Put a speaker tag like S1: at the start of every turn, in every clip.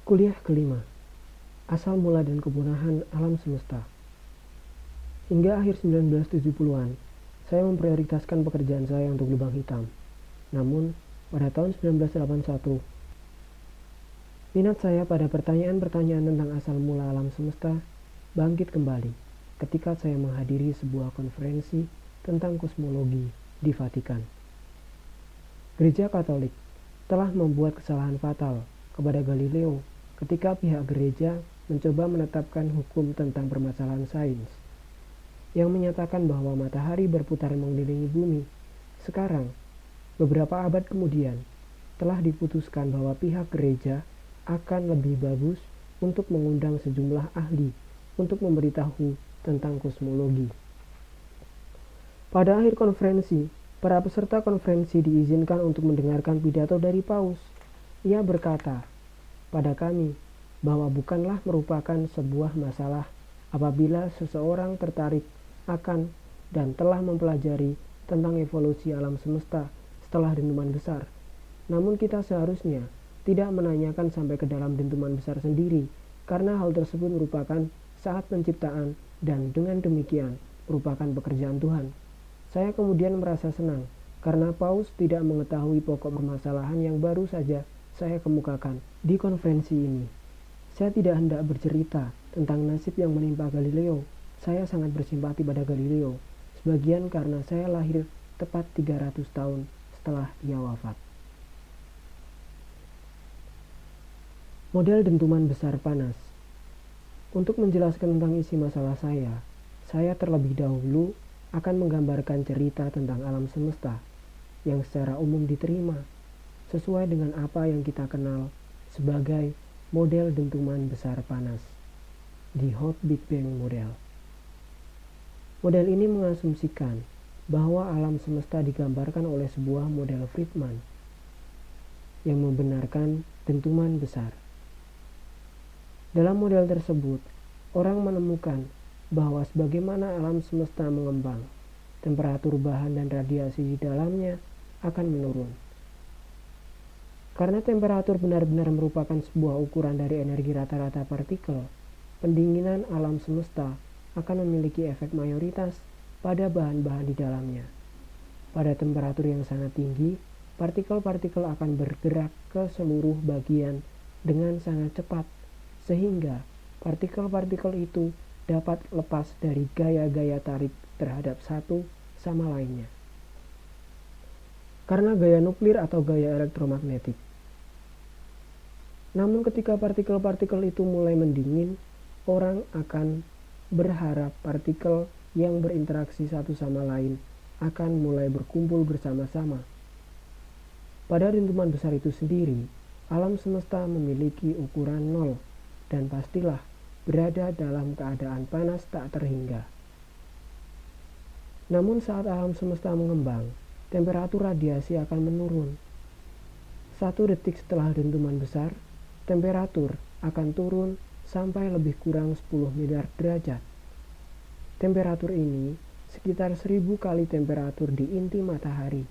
S1: Kuliah kelima, asal mula dan kepunahan alam semesta. Hingga akhir 1970-an, saya memprioritaskan pekerjaan saya untuk lubang hitam. Namun, pada tahun 1981, minat saya pada pertanyaan-pertanyaan tentang asal mula alam semesta bangkit kembali ketika saya menghadiri sebuah konferensi tentang kosmologi di Vatikan. Gereja Katolik telah membuat kesalahan fatal kepada Galileo ketika pihak gereja mencoba menetapkan hukum tentang permasalahan sains yang menyatakan bahwa matahari berputar mengelilingi bumi. Sekarang, beberapa abad kemudian, telah diputuskan bahwa pihak gereja akan lebih bagus untuk mengundang sejumlah ahli untuk memberitahu tentang kosmologi. Pada akhir konferensi, para peserta konferensi diizinkan untuk mendengarkan pidato dari Paus. Ia berkata pada kami bahwa bukanlah merupakan sebuah masalah apabila seseorang tertarik akan dan telah mempelajari tentang evolusi alam semesta setelah dentuman besar. Namun kita seharusnya tidak menanyakan sampai ke dalam dentuman besar sendiri, karena hal tersebut merupakan saat penciptaan dan dengan demikian merupakan pekerjaan Tuhan. Saya kemudian merasa senang karena Paus tidak mengetahui pokok permasalahan yang baru saja saya kemukakan di konferensi ini. Saya tidak hendak bercerita tentang nasib yang menimpa Galileo. Saya sangat bersimpati pada Galileo, sebagian karena saya lahir tepat 300 tahun setelah ia wafat. Model dentuman besar panas. Untuk menjelaskan tentang isi masalah saya terlebih dahulu akan menggambarkan cerita tentang alam semesta yang secara umum diterima sesuai dengan apa yang kita kenal sebagai model dentuman besar panas, the Hot Big Bang Model. Model ini mengasumsikan bahwa alam semesta digambarkan oleh sebuah model Friedman yang membenarkan dentuman besar. Dalam model tersebut, orang menemukan bahwa sebagaimana alam semesta mengembang, temperatur bahan dan radiasi di dalamnya akan menurun. Karena temperatur benar-benar merupakan sebuah ukuran dari energi rata-rata partikel, pendinginan alam semesta akan memiliki efek mayoritas pada bahan-bahan di dalamnya. Pada temperatur yang sangat tinggi, partikel-partikel akan bergerak ke seluruh bagian dengan sangat cepat, sehingga partikel-partikel itu dapat lepas dari gaya-gaya tarik terhadap satu sama lainnya. Karena gaya nuklir atau gaya elektromagnetik. Namun ketika partikel-partikel itu mulai mendingin, orang akan berharap partikel yang berinteraksi satu sama lain akan mulai berkumpul bersama-sama. Pada dentuman besar itu sendiri, alam semesta memiliki ukuran 0 dan pastilah berada dalam keadaan panas tak terhingga. Namun saat alam semesta mengembang, temperatur radiasi akan menurun. 1 detik setelah dentuman besar, temperatur akan turun sampai lebih kurang 10 miliar derajat. Temperatur ini sekitar 1000 kali temperatur di inti matahari.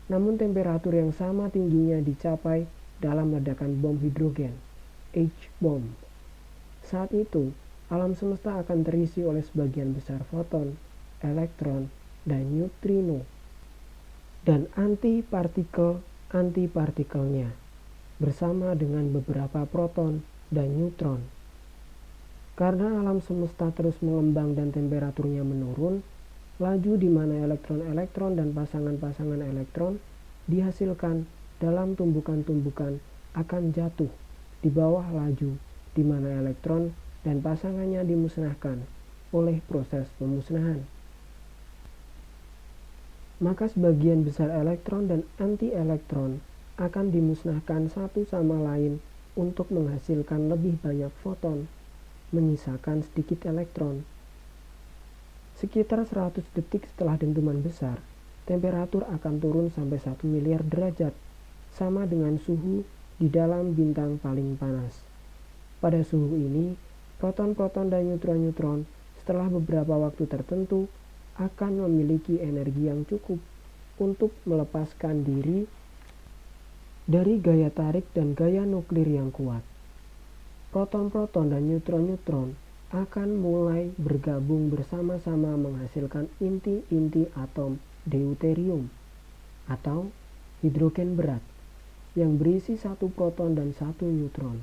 S1: Namun temperatur yang sama tingginya dicapai dalam ledakan bom hidrogen, H-bomb. Saat itu, alam semesta akan terisi oleh sebagian besar foton, elektron, dan neutrino, dan antipartikelnya, bersama dengan beberapa proton dan neutron. Karena alam semesta terus mengembang dan temperaturnya menurun, laju di mana elektron-elektron dan pasangan-pasangan elektron dihasilkan dalam tumbukan-tumbukan akan jatuh di bawah laju di mana elektron dan pasangannya dimusnahkan oleh proses pemusnahan. Maka sebagian besar elektron dan anti-elektron akan dimusnahkan satu sama lain untuk menghasilkan lebih banyak foton, menyisakan sedikit elektron. Sekitar 100 detik setelah dentuman besar, temperatur akan turun sampai 1 miliar derajat, sama dengan suhu di dalam bintang paling panas. Pada suhu ini, proton-proton dan neutron-neutron setelah beberapa waktu tertentu akan memiliki energi yang cukup untuk melepaskan diri dari gaya tarik dan gaya nuklir yang kuat. proton-proton dan neutron-neutron akan mulai bergabung bersama-sama menghasilkan inti-inti atom deuterium atau hidrogen berat yang berisi satu proton dan satu neutron.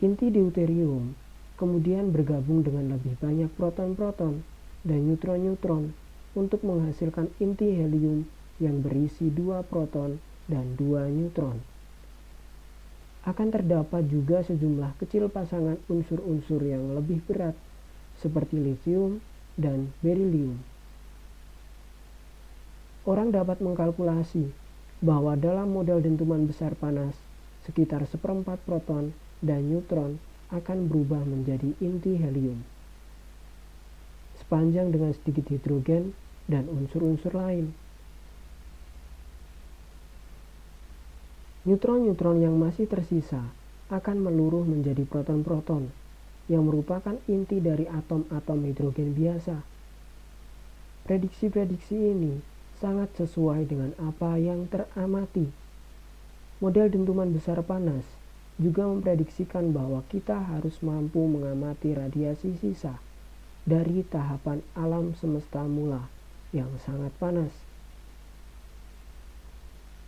S1: Inti deuterium kemudian bergabung dengan lebih banyak proton-proton dan neutron-neutron untuk menghasilkan inti helium yang berisi 2 proton dan 2 neutron. Akan terdapat juga sejumlah kecil pasangan unsur-unsur yang lebih berat seperti lithium dan berilium. Orang dapat mengkalkulasi bahwa dalam model dentuman besar panas, sekitar 1/4 proton dan neutron akan berubah menjadi inti helium, sepanjang dengan sedikit hidrogen dan unsur-unsur lain. Neutron-neutron yang masih tersisa akan meluruh menjadi proton-proton yang merupakan inti dari atom-atom hidrogen biasa. Prediksi-prediksi ini sangat sesuai dengan apa yang teramati. Model dentuman besar panas juga memprediksikan bahwa kita harus mampu mengamati radiasi sisa dari tahapan alam semesta mula yang sangat panas.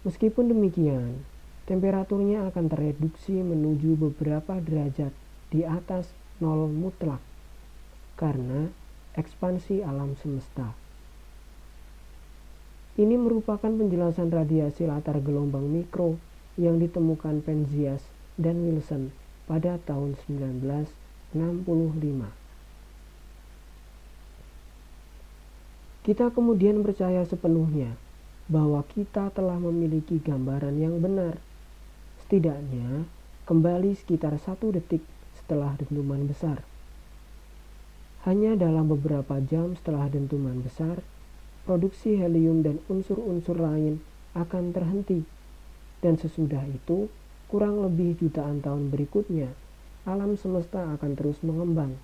S1: Meskipun demikian, temperaturnya akan tereduksi menuju beberapa derajat di atas nol mutlak karena ekspansi alam semesta. Ini merupakan penjelasan radiasi latar gelombang mikro yang ditemukan Penzias dan Wilson pada tahun 1965. Kita kemudian percaya sepenuhnya bahwa kita telah memiliki gambaran yang benar, setidaknya kembali sekitar 1 detik setelah dentuman besar. Hanya dalam beberapa jam setelah dentuman besar, produksi helium dan unsur-unsur lain akan terhenti, dan sesudah itu, kurang lebih jutaan tahun berikutnya, alam semesta akan terus mengembang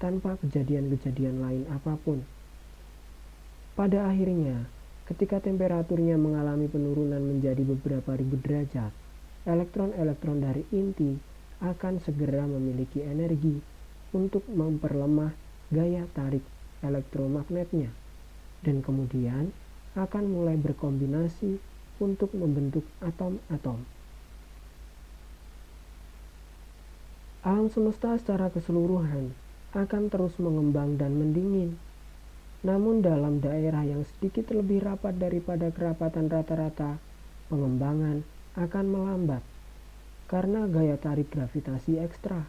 S1: tanpa kejadian-kejadian lain apapun. Pada akhirnya, ketika temperaturnya mengalami penurunan menjadi beberapa ribu derajat, elektron-elektron dari inti akan segera memiliki energi untuk memperlemah gaya tarik elektromagnetnya, dan kemudian akan mulai berkombinasi untuk membentuk atom-atom. Alam semesta secara keseluruhan akan terus mengembang dan mendingin, namun dalam daerah yang sedikit lebih rapat daripada kerapatan rata-rata, pengembangan akan melambat karena gaya tarik gravitasi ekstra.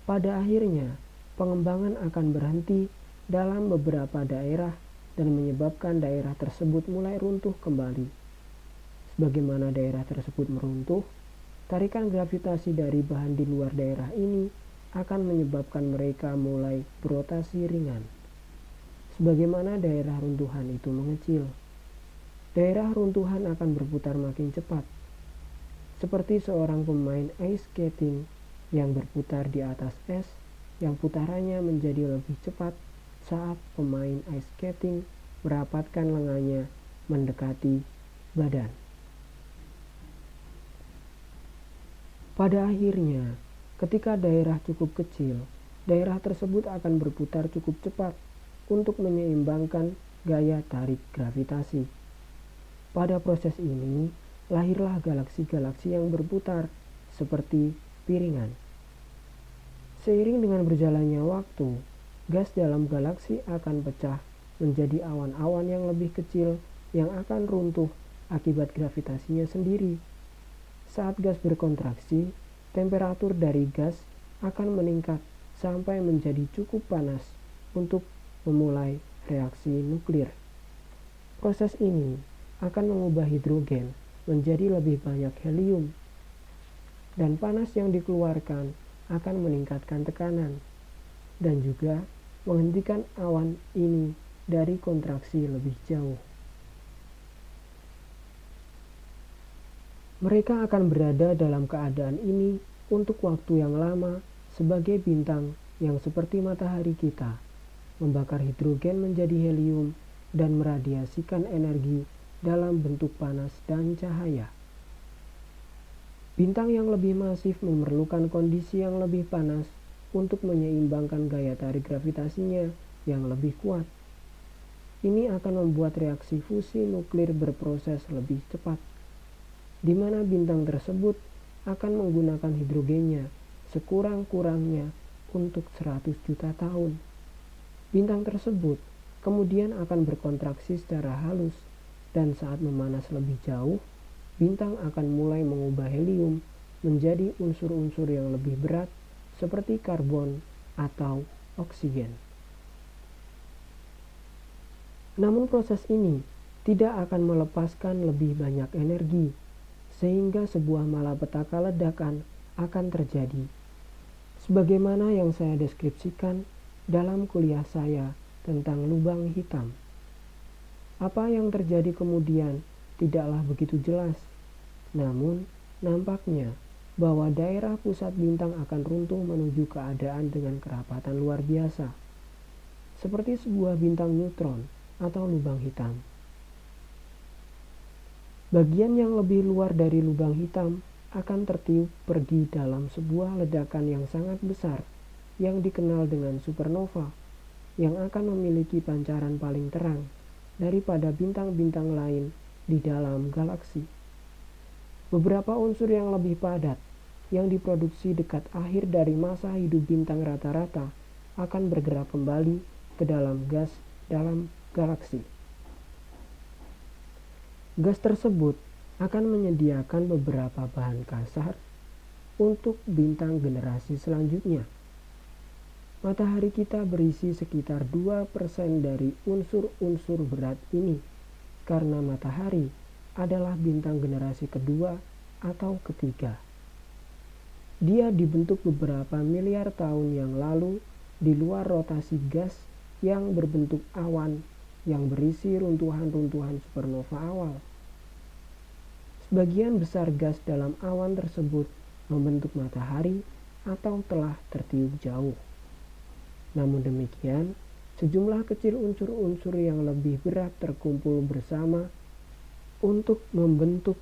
S1: Pada akhirnya, pengembangan akan berhenti dalam beberapa daerah dan menyebabkan daerah tersebut mulai runtuh kembali. Sebagaimana daerah tersebut meruntuh, tarikan gravitasi dari bahan di luar daerah ini akan menyebabkan mereka mulai berotasi ringan. Sebagaimana daerah runtuhan itu mengecil, daerah runtuhan akan berputar makin cepat, seperti seorang pemain ice skating yang berputar di atas es yang putarannya menjadi lebih cepat saat pemain ice skating merapatkan lengannya mendekati badan. Pada akhirnya, ketika daerah cukup kecil, daerah tersebut akan berputar cukup cepat untuk menyeimbangkan gaya tarik gravitasi. Pada proses ini, lahirlah galaksi-galaksi yang berputar seperti piringan. Seiring dengan berjalannya waktu, gas dalam galaksi akan pecah menjadi awan-awan yang lebih kecil yang akan runtuh akibat gravitasinya sendiri. Saat gas berkontraksi, temperatur dari gas akan meningkat sampai menjadi cukup panas untuk memulai reaksi nuklir. Proses ini akan mengubah hidrogen menjadi lebih banyak helium, dan panas yang dikeluarkan akan meningkatkan tekanan dan juga menghentikan awan ini dari kontraksi lebih jauh. Mereka akan berada dalam keadaan ini untuk waktu yang lama sebagai bintang yang seperti matahari kita, membakar hidrogen menjadi helium dan meradiasikan energi dalam bentuk panas dan cahaya. Bintang yang lebih masif memerlukan kondisi yang lebih panas untuk menyeimbangkan gaya tarik gravitasinya yang lebih kuat. Ini akan membuat reaksi fusi nuklir berproses lebih cepat, di mana bintang tersebut akan menggunakan hidrogennya sekurang-kurangnya untuk 100 juta tahun. Bintang tersebut kemudian akan berkontraksi secara halus, dan saat memanas lebih jauh, bintang akan mulai mengubah helium menjadi unsur-unsur yang lebih berat seperti karbon atau oksigen. Namun proses ini tidak akan melepaskan lebih banyak energi, sehingga sebuah malapetaka ledakan akan terjadi. Sebagaimana yang saya deskripsikan dalam kuliah saya tentang lubang hitam. Apa yang terjadi kemudian tidaklah begitu jelas, namun nampaknya bahwa daerah pusat bintang akan runtuh menuju keadaan dengan kerapatan luar biasa, seperti sebuah bintang neutron atau lubang hitam. Bagian yang lebih luar dari lubang hitam akan tertiup pergi dalam sebuah ledakan yang sangat besar yang dikenal dengan supernova, yang akan memiliki pancaran paling terang daripada bintang-bintang lain di dalam galaksi. Beberapa unsur yang lebih padat yang diproduksi dekat akhir dari masa hidup bintang rata-rata akan bergerak kembali ke dalam gas dalam galaksi. Gas tersebut akan menyediakan beberapa bahan kasar untuk bintang generasi selanjutnya. Matahari kita berisi sekitar 2% dari unsur-unsur berat ini, karena matahari adalah bintang generasi kedua atau ketiga. Dia dibentuk beberapa miliar tahun yang lalu di luar rotasi gas yang berbentuk awan yang berisi runtuhan-runtuhan supernova awal. Sebagian besar gas dalam awan tersebut membentuk matahari atau telah tertiup jauh. Namun demikian, sejumlah kecil unsur-unsur yang lebih berat terkumpul bersama untuk membentuk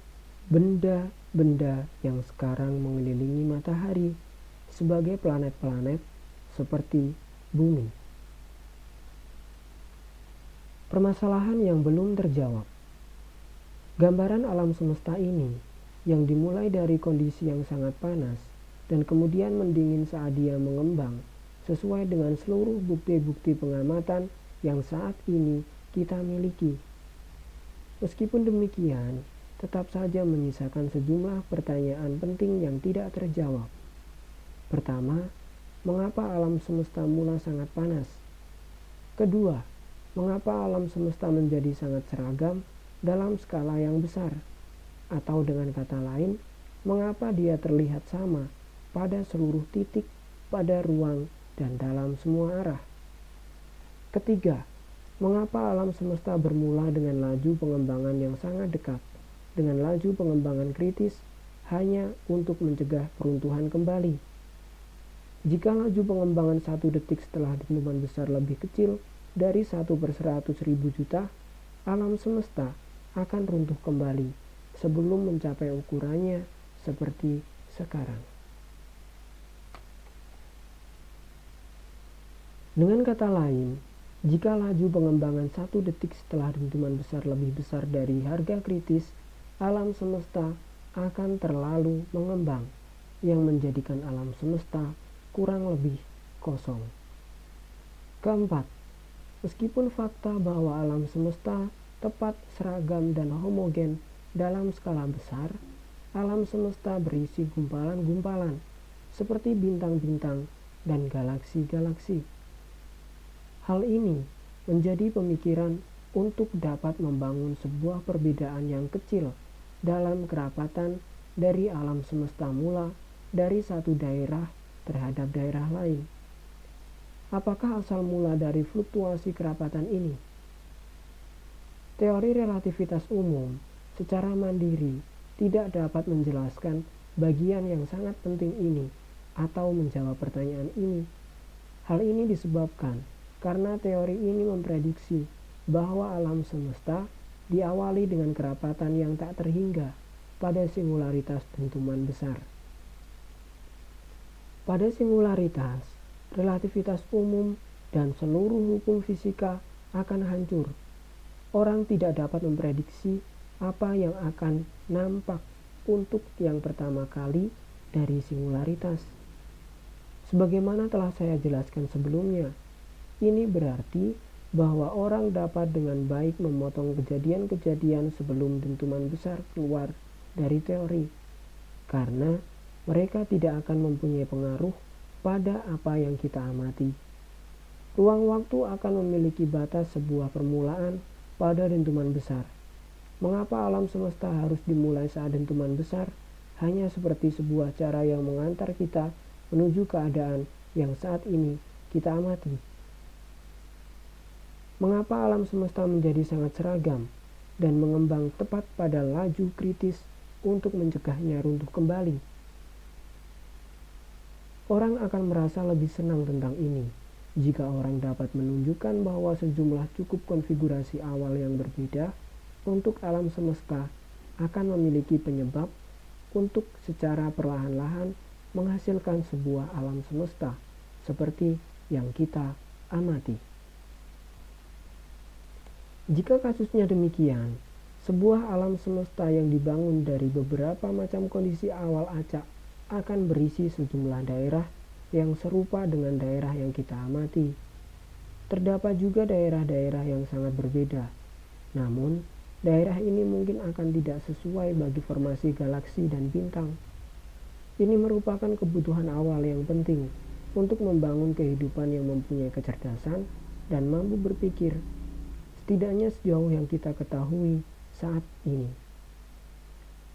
S1: benda-benda yang sekarang mengelilingi matahari sebagai planet-planet seperti bumi. Permasalahan yang belum terjawab. Gambaran alam semesta ini yang dimulai dari kondisi yang sangat panas dan kemudian mendingin saat dia mengembang sesuai dengan seluruh bukti-bukti pengamatan yang saat ini kita miliki. Meskipun demikian, tetap saja menyisakan sejumlah pertanyaan penting yang tidak terjawab. Pertama, mengapa alam semesta mula sangat panas? Kedua, mengapa alam semesta menjadi sangat seragam dalam skala yang besar? Atau dengan kata lain, mengapa dia terlihat sama pada seluruh titik pada ruang dan dalam semua arah? Ketiga, mengapa alam semesta bermula dengan laju pengembangan yang sangat dekat dengan laju pengembangan kritis hanya untuk mencegah peruntuhan kembali? Jika laju pengembangan 1 detik setelah dentuman besar lebih kecil dari 1/100.000 juta, alam semesta akan runtuh kembali sebelum mencapai ukurannya seperti sekarang. Dengan kata lain, jika laju pengembangan 1 detik setelah dentuman besar lebih besar dari harga kritis, alam semesta akan terlalu mengembang, yang menjadikan alam semesta kurang lebih kosong. Keempat, meskipun fakta bahwa alam semesta tepat, seragam, dan homogen dalam skala besar, alam semesta berisi gumpalan-gumpalan seperti bintang-bintang dan galaksi-galaksi. Hal ini menjadi pemikiran untuk dapat membangun sebuah perbedaan yang kecil dalam kerapatan dari alam semesta mula dari satu daerah terhadap daerah lain. Apakah asal mula dari fluktuasi kerapatan ini? Teori relativitas umum secara mandiri tidak dapat menjelaskan bagian yang sangat penting ini atau menjawab pertanyaan ini. Hal ini disebabkan karena teori ini memprediksi bahwa alam semesta diawali dengan kerapatan yang tak terhingga, pada singularitas dentuman besar. Pada singularitas, relativitas umum dan seluruh hukum fisika akan hancur. Orang tidak dapat memprediksi apa yang akan nampak untuk yang pertama kali dari singularitas. Sebagaimana telah saya jelaskan sebelumnya, ini berarti bahwa orang dapat dengan baik memotong kejadian-kejadian sebelum dentuman besar keluar dari teori, karena mereka tidak akan mempunyai pengaruh pada apa yang kita amati. Ruang waktu akan memiliki batas sebuah permulaan pada dentuman besar. Mengapa alam semesta harus dimulai saat dentuman besar? Hanya seperti sebuah cara yang mengantar kita menuju keadaan yang saat ini kita amati. Mengapa alam semesta menjadi sangat seragam dan mengembang tepat pada laju kritis untuk mencegahnya runtuh kembali? Orang akan merasa lebih senang tentang ini jika orang dapat menunjukkan bahwa sejumlah cukup konfigurasi awal yang berbeda untuk alam semesta akan memiliki penyebab untuk secara perlahan-lahan menghasilkan sebuah alam semesta seperti yang kita amati. Jika kasusnya demikian, sebuah alam semesta yang dibangun dari beberapa macam kondisi awal acak akan berisi sejumlah daerah yang serupa dengan daerah yang kita amati. Terdapat juga daerah-daerah yang sangat berbeda. Namun, daerah ini mungkin akan tidak sesuai bagi formasi galaksi dan bintang. Ini merupakan kebutuhan awal yang penting untuk membangun kehidupan yang mempunyai kecerdasan dan mampu berpikir, setidaknya sejauh yang kita ketahui saat ini.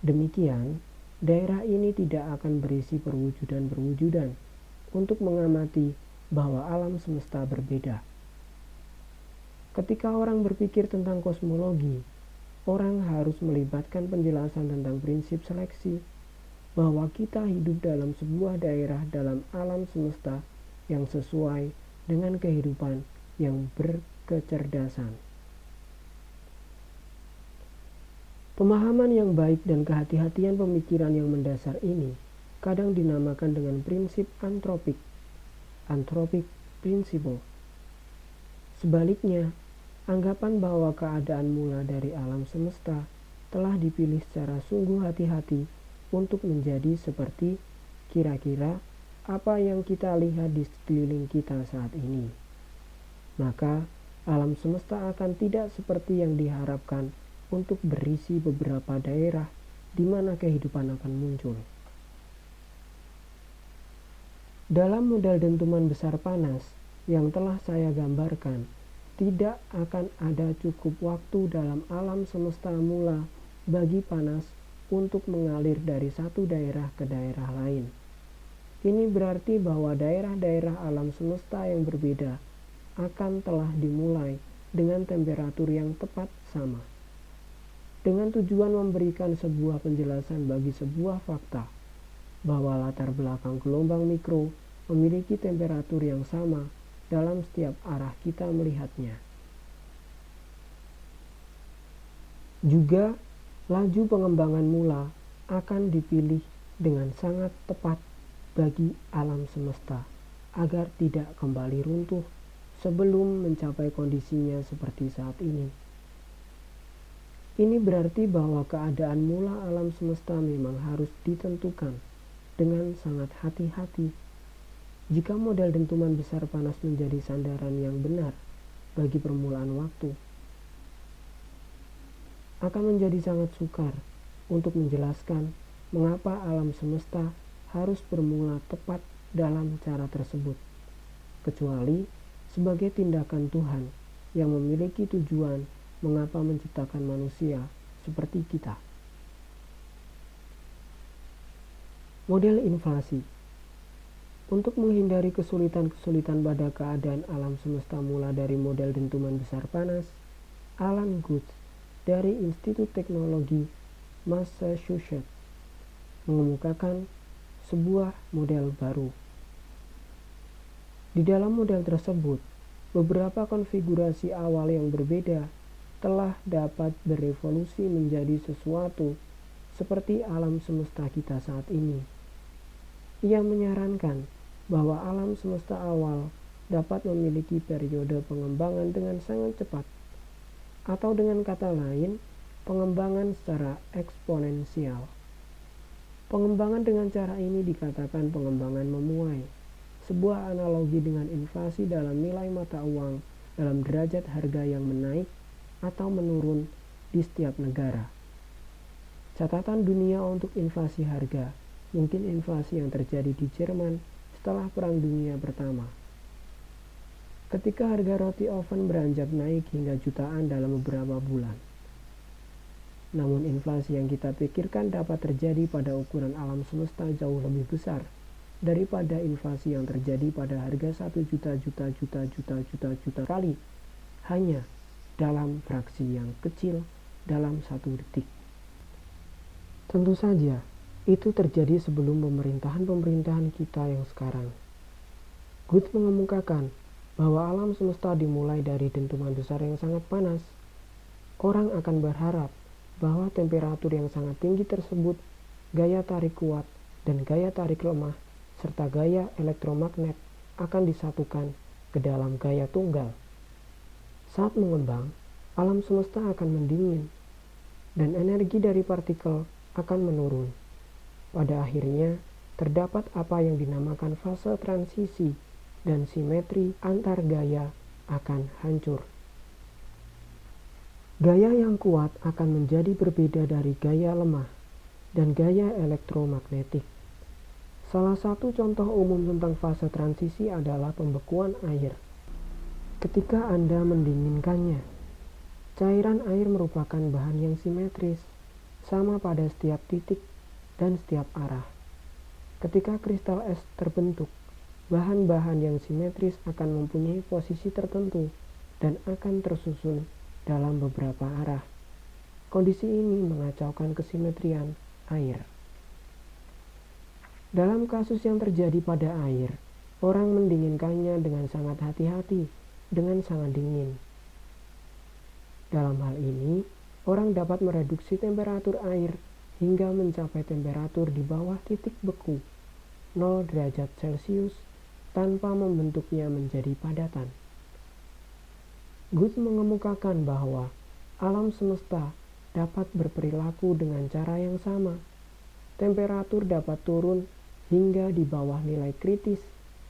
S1: Demikian, daerah ini tidak akan berisi perwujudan-perwujudan untuk mengamati bahwa alam semesta berbeda. Ketika orang berpikir tentang kosmologi, orang harus melibatkan penjelasan tentang prinsip seleksi, bahwa kita hidup dalam sebuah daerah dalam alam semesta yang sesuai dengan kehidupan yang berkecerdasan. Pemahaman yang baik dan kehati-hatian pemikiran yang mendasar ini kadang dinamakan dengan prinsip antropic principle. Sebaliknya, anggapan bahwa keadaan mula dari alam semesta telah dipilih secara sungguh hati-hati untuk menjadi seperti kira-kira apa yang kita lihat di sekeliling kita saat ini. Maka, alam semesta akan tidak seperti yang diharapkan untuk berisi beberapa daerah di mana kehidupan akan muncul. Dalam model dentuman besar panas yang telah saya gambarkan, tidak akan ada cukup waktu dalam alam semesta mula bagi panas untuk mengalir dari satu daerah ke daerah lain. Ini berarti bahwa daerah-daerah alam semesta yang berbeda akan telah dimulai dengan temperatur yang tepat sama, dengan tujuan memberikan sebuah penjelasan bagi sebuah fakta, bahwa latar belakang gelombang mikro memiliki temperatur yang sama dalam setiap arah kita melihatnya. Juga, laju pengembangan mula akan dipilih dengan sangat tepat bagi alam semesta, agar tidak kembali runtuh sebelum mencapai kondisinya seperti saat ini. Ini berarti bahwa keadaan mula alam semesta memang harus ditentukan dengan sangat hati-hati. Jika model dentuman besar panas menjadi sandaran yang benar bagi permulaan waktu, akan menjadi sangat sukar untuk menjelaskan mengapa alam semesta harus bermula tepat dalam cara tersebut, kecuali sebagai tindakan Tuhan yang memiliki tujuan mengapa menciptakan manusia seperti kita. Model inflasi. Untuk menghindari kesulitan-kesulitan pada keadaan alam semesta mula dari model dentuman besar panas, Alan Guth dari Institut Teknologi Massachusetts mengemukakan sebuah model baru. Di dalam model tersebut, beberapa konfigurasi awal yang berbeda telah dapat berevolusi menjadi sesuatu seperti alam semesta kita saat ini. Ia menyarankan bahwa alam semesta awal dapat memiliki periode pengembangan dengan sangat cepat, atau dengan kata lain, pengembangan secara eksponensial. Pengembangan dengan cara ini dikatakan pengembangan memuai, sebuah analogi dengan inflasi dalam nilai mata uang dalam derajat harga yang menaik atau menurun di setiap negara. Catatan dunia untuk inflasi harga, mungkin inflasi yang terjadi di Jerman setelah Perang Dunia Pertama. Ketika harga roti oven beranjak naik hingga jutaan dalam beberapa bulan. Namun inflasi yang kita pikirkan dapat terjadi pada ukuran alam semesta jauh lebih besar daripada inflasi yang terjadi pada harga 1 juta kali hanya dalam fraksi yang kecil dalam 1 detik. Tentu saja, itu terjadi sebelum pemerintahan kita yang sekarang. Good mengemukakan bahwa alam semesta dimulai dari dentuman besar yang sangat panas. Orang akan berharap bahwa temperatur yang sangat tinggi tersebut, gaya tarik kuat dan gaya tarik lemah, serta gaya elektromagnet akan disatukan ke dalam gaya tunggal. Saat mengembang, alam semesta akan mendingin, dan energi dari partikel akan menurun. Pada akhirnya, terdapat apa yang dinamakan fase transisi dan simetri antar gaya akan hancur. Gaya yang kuat akan menjadi berbeda dari gaya lemah dan gaya elektromagnetik. Salah satu contoh umum tentang fase transisi adalah pembekuan air. Ketika Anda mendinginkannya, cairan air merupakan bahan yang simetris, sama pada setiap titik dan setiap arah. Ketika kristal es terbentuk, bahan-bahan yang simetris akan mempunyai posisi tertentu dan akan tersusun dalam beberapa arah. Kondisi ini mengacaukan kesimetrian air. Dalam kasus yang terjadi pada air, orang mendinginkannya dengan sangat hati-hati, dengan sangat dingin. Dalam hal ini, orang dapat mereduksi temperatur air hingga mencapai temperatur di bawah titik beku, 0 derajat Celcius, tanpa membentuknya menjadi padatan. Good mengemukakan bahwa alam semesta dapat berperilaku dengan cara yang sama. Temperatur dapat turun hingga di bawah nilai kritis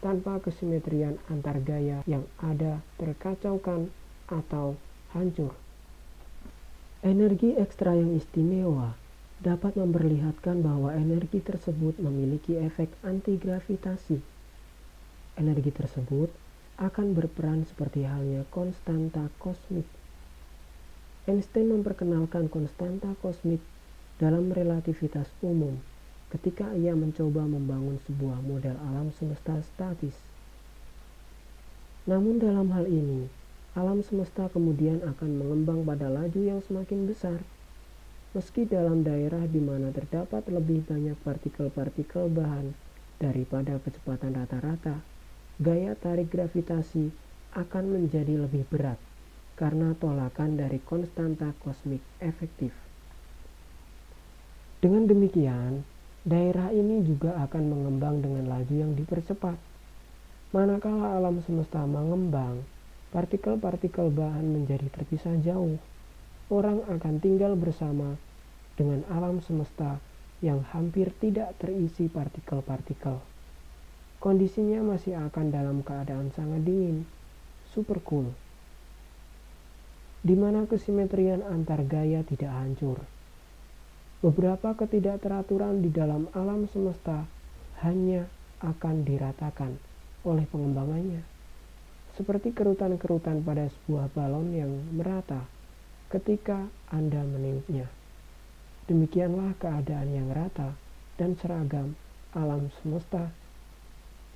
S1: tanpa kesimetrian antar gaya yang ada terkacaukan atau hancur. Energi ekstra yang istimewa dapat memperlihatkan bahwa energi tersebut memiliki efek antigravitasi. Energi tersebut akan berperan seperti halnya konstanta kosmik. Einstein memperkenalkan konstanta kosmik dalam relativitas umum ketika ia mencoba membangun sebuah model alam semesta statis. Namun dalam hal ini, alam semesta kemudian akan mengembang pada laju yang semakin besar. Meski dalam daerah di mana terdapat lebih banyak partikel-partikel bahan daripada kecepatan rata-rata, gaya tarik gravitasi akan menjadi lebih berat karena tolakan dari konstanta kosmik efektif. Dengan demikian, daerah ini juga akan mengembang dengan laju yang dipercepat. Manakala alam semesta mengembang, partikel-partikel bahan menjadi terpisah jauh. Orang akan tinggal bersama dengan alam semesta yang hampir tidak terisi partikel-partikel. Kondisinya masih akan dalam keadaan sangat dingin, super cool, di mana kesimetrian antar gaya tidak hancur. Beberapa ketidakteraturan di dalam alam semesta hanya akan diratakan oleh pengembangannya, seperti kerutan-kerutan pada sebuah balon yang merata ketika Anda meniupnya. Demikianlah keadaan yang rata dan seragam alam semesta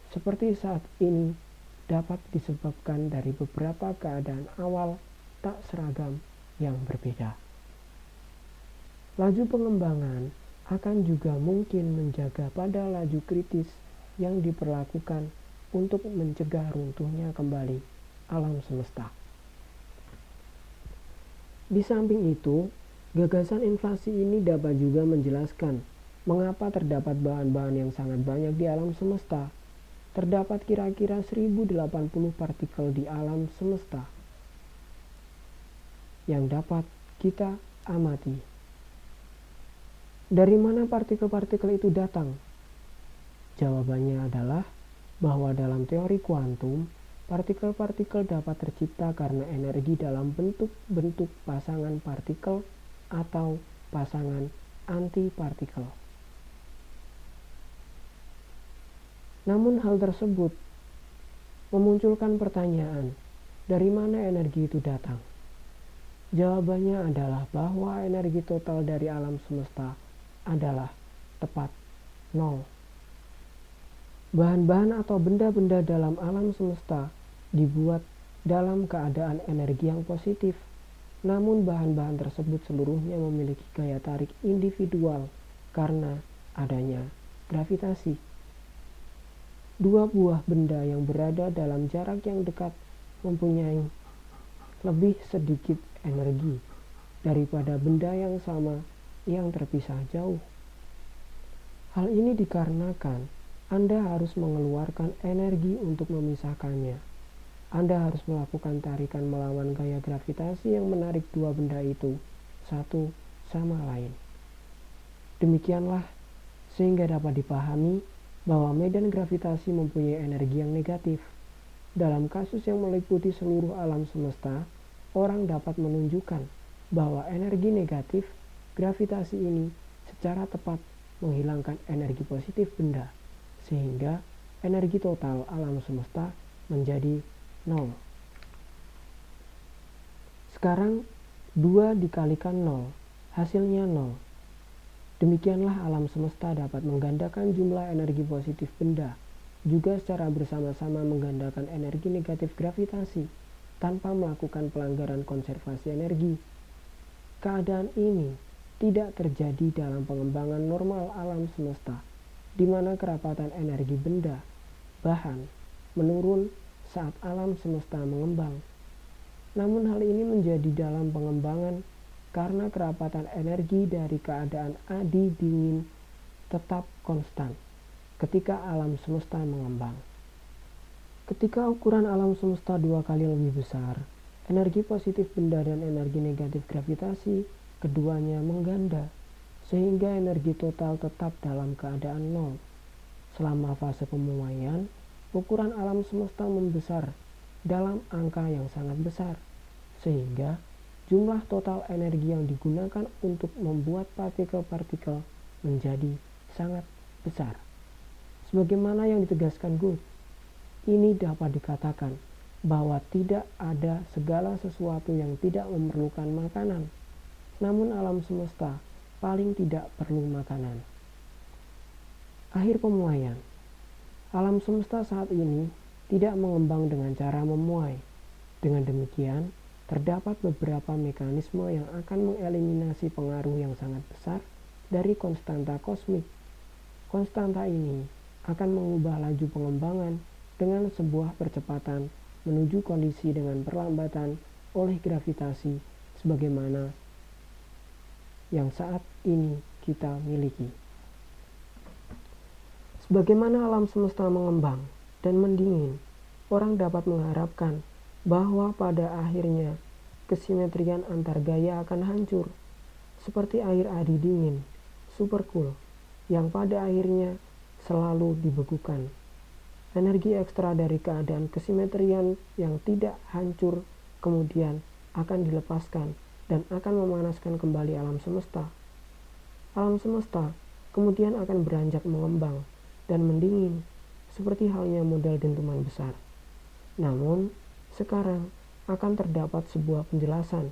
S1: seperti saat ini dapat disebabkan dari beberapa keadaan awal tak seragam yang berbeda. Laju pengembangan akan juga mungkin menjaga pada laju kritis yang diperlakukan untuk mencegah runtuhnya kembali alam semesta. Di samping itu, Gagasan inflasi ini dapat juga menjelaskan mengapa terdapat bahan-bahan yang sangat banyak di alam semesta. Terdapat kira-kira 1080 partikel di alam semesta yang dapat kita amati. Dari mana partikel-partikel itu datang? Jawabannya adalah bahwa dalam teori kuantum, partikel-partikel dapat tercipta karena energi dalam bentuk-bentuk pasangan partikel atau pasangan antipartikel. Namun hal tersebut memunculkan pertanyaan, dari mana energi itu datang? Jawabannya adalah bahwa energi total dari alam semesta adalah tepat nol. Bahan-bahan atau benda-benda dalam alam semesta dibuat dalam keadaan energi yang positif. Namun bahan-bahan tersebut seluruhnya memiliki gaya tarik individual karena adanya gravitasi. Dua buah benda yang berada dalam jarak yang dekat mempunyai lebih sedikit energi daripada benda yang sama yang terpisah jauh. Hal ini dikarenakan Anda harus mengeluarkan energi untuk memisahkannya. Anda harus melakukan tarikan melawan gaya gravitasi yang menarik dua benda itu satu sama lain. Demikianlah sehingga dapat dipahami bahwa medan gravitasi mempunyai energi yang negatif. Dalam kasus yang meliputi seluruh alam semesta, orang dapat menunjukkan bahwa energi negatif gravitasi ini secara tepat menghilangkan energi positif benda, sehingga energi total alam semesta menjadi nol. Sekarang 2 dikalikan 0, hasilnya 0. Demikianlah alam semesta dapat menggandakan jumlah energi positif benda, juga secara bersama-sama menggandakan energi negatif gravitasi, tanpa melakukan pelanggaran konservasi energi. Keadaan ini tidak terjadi dalam pengembangan normal alam semesta, di mana kerapatan energi benda, bahan, menurun saat alam semesta mengembang. Namun hal ini menjadi dalam pengembangan karena kerapatan energi dari keadaan adi dingin tetap konstan ketika alam semesta mengembang. Ketika ukuran alam semesta 2 kali lebih besar, energi positif benda dan energi negatif gravitasi keduanya mengganda, sehingga energi total tetap dalam keadaan nol. Selama fase pemuaian, ukuran alam semesta membesar dalam angka yang sangat besar, sehingga jumlah total energi yang digunakan untuk membuat partikel-partikel menjadi sangat besar. Sebagaimana yang ditegaskan Good, ini dapat dikatakan bahwa tidak ada segala sesuatu yang tidak memerlukan makanan, namun alam semesta paling tidak perlu makanan. Akhir pemuaian. Alam semesta saat ini tidak mengembang dengan cara memuai. Dengan demikian, terdapat beberapa mekanisme yang akan mengeliminasi pengaruh yang sangat besar dari konstanta kosmik. Konstanta ini akan mengubah laju pengembangan dengan sebuah percepatan menuju kondisi dengan perlambatan oleh gravitasi sebagaimana yang saat ini kita miliki. Sebagaimana alam semesta mengembang dan mendingin, orang dapat mengharapkan bahwa pada akhirnya kesimetrian antar gaya akan hancur, seperti air adi dingin, supercool, yang pada akhirnya selalu dibekukan. Energi ekstra dari keadaan kesimetrian yang tidak hancur kemudian akan dilepaskan dan akan memanaskan kembali alam semesta. Alam semesta kemudian akan beranjak mengembang dan mendingin, seperti halnya model dentuman besar. Namun, sekarang akan terdapat sebuah penjelasan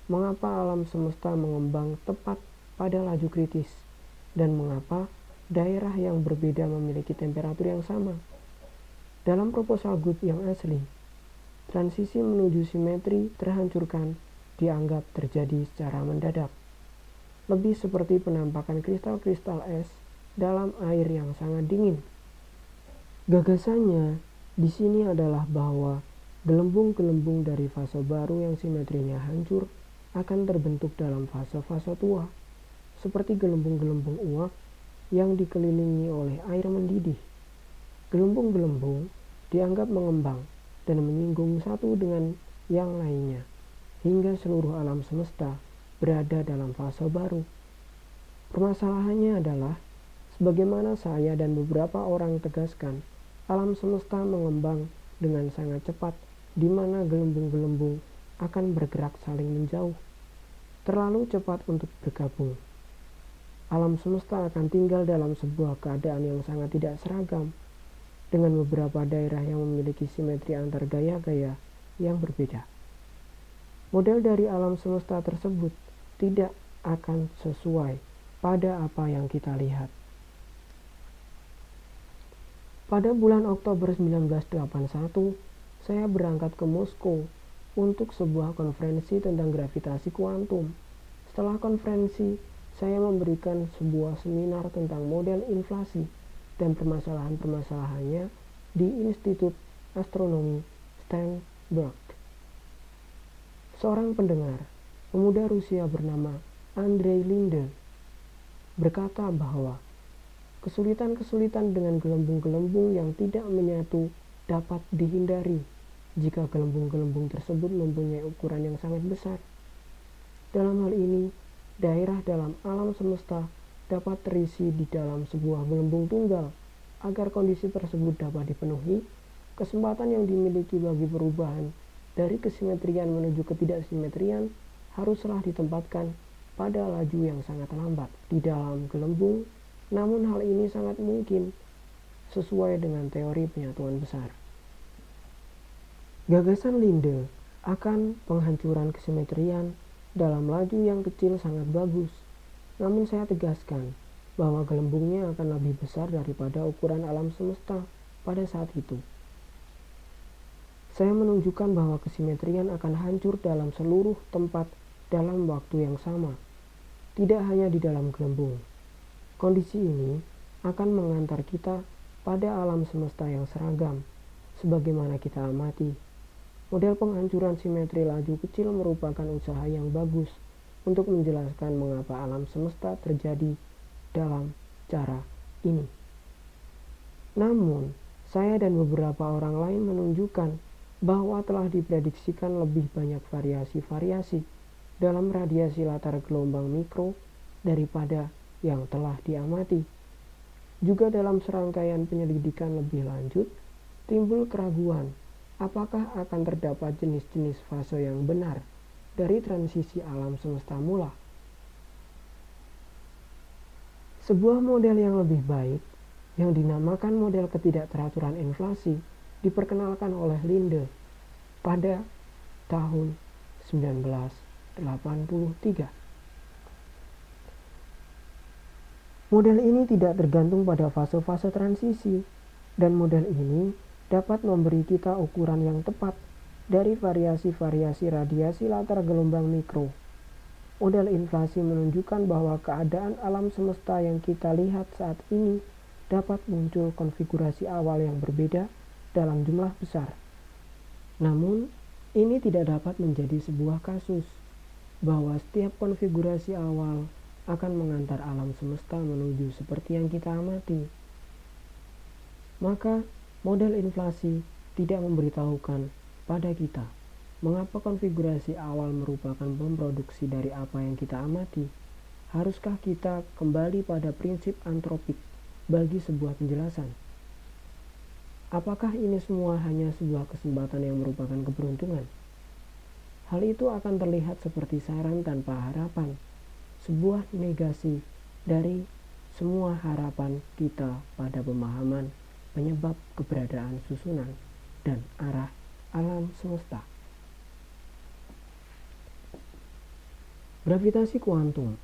S1: mengapa alam semesta mengembang tepat pada laju kritis dan mengapa daerah yang berbeda memiliki temperatur yang sama. Dalam proposal Good yang asli, transisi menuju simetri terhancurkan dianggap terjadi secara mendadak, lebih seperti penampakan kristal-kristal es dalam air yang sangat dingin. Gagasannya di sini adalah bahwa gelembung-gelembung dari fase baru yang simetrinya hancur akan terbentuk dalam fase-fase tua, seperti gelembung-gelembung uap yang dikelilingi oleh air mendidih. Gelembung-gelembung dianggap mengembang dan menyinggung satu dengan yang lainnya, hingga seluruh alam semesta berada dalam fase baru. Permasalahannya adalah, sebagaimana saya dan beberapa orang tegaskan, alam semesta mengembang dengan sangat cepat, di mana gelembung-gelembung akan bergerak saling menjauh, terlalu cepat untuk bergabung. Alam semesta akan tinggal dalam sebuah keadaan yang sangat tidak seragam, dengan beberapa daerah yang memiliki simetri antar gaya-gaya yang berbeda. Model dari alam semesta tersebut tidak akan sesuai pada apa yang kita lihat. Pada bulan Oktober 1981, saya berangkat ke Moskow untuk sebuah konferensi tentang gravitasi kuantum. Setelah konferensi, saya memberikan sebuah seminar tentang model inflasi dan permasalahan-permasalahannya di Institut Astronomi Sternberg. Seorang pendengar, pemuda Rusia bernama Andrei Linde, berkata bahwa kesulitan-kesulitan dengan gelembung-gelembung yang tidak menyatu dapat dihindari jika gelembung-gelembung tersebut mempunyai ukuran yang sangat besar. Dalam hal ini, daerah dalam alam semesta dapat terisi di dalam sebuah gelembung tunggal. Agar kondisi tersebut dapat dipenuhi, kesempatan yang dimiliki bagi perubahan dari kesimetrian menuju ketidaksimetrian haruslah ditempatkan pada laju yang sangat lambat di dalam gelembung. Namun hal ini sangat mungkin sesuai dengan teori penyatuan besar. Gagasan Linde akan penghancuran kesimetrian dalam laju yang kecil sangat bagus. Namun saya tegaskan bahwa gelembungnya akan lebih besar daripada ukuran alam semesta pada saat itu. Saya menunjukkan bahwa kesimetrian akan hancur dalam seluruh tempat dalam waktu yang sama, tidak hanya di dalam gelembung. Kondisi ini akan mengantar kita pada alam semesta yang seragam, sebagaimana kita amati. Model penghancuran simetri laju kecil merupakan usaha yang bagus untuk menjelaskan mengapa alam semesta terjadi dalam cara ini. Namun, saya dan beberapa orang lain menunjukkan bahwa telah diprediksikan lebih banyak variasi-variasi dalam radiasi latar gelombang mikro daripada yang telah diamati. Juga dalam serangkaian penyelidikan lebih lanjut, timbul keraguan apakah akan terdapat jenis-jenis fase yang benar dari transisi alam semesta mula. Sebuah model yang lebih baik, yang dinamakan model ketidakteraturan inflasi, diperkenalkan oleh Linde pada tahun 1983. Model ini tidak tergantung pada fase-fase transisi, dan model ini dapat memberi kita ukuran yang tepat dari variasi-variasi radiasi latar gelombang mikro. Model inflasi menunjukkan bahwa keadaan alam semesta yang kita lihat saat ini dapat muncul konfigurasi awal yang berbeda dalam jumlah besar. Namun, ini tidak dapat menjadi sebuah kasus bahwa setiap konfigurasi awal akan mengantar alam semesta menuju seperti yang kita amati. Maka, model inflasi tidak memberitahukan pada kita mengapa konfigurasi awal merupakan pemproduksi dari apa yang kita amati. Haruskah kita kembali pada prinsip antropik bagi sebuah penjelasan? Apakah ini semua hanya sebuah kesempatan yang merupakan keberuntungan? Hal itu akan terlihat seperti saran tanpa harapan, sebuah negasi dari semua harapan kita pada pemahaman penyebab keberadaan susunan dan arah alam semesta. Gravitasi kuantum.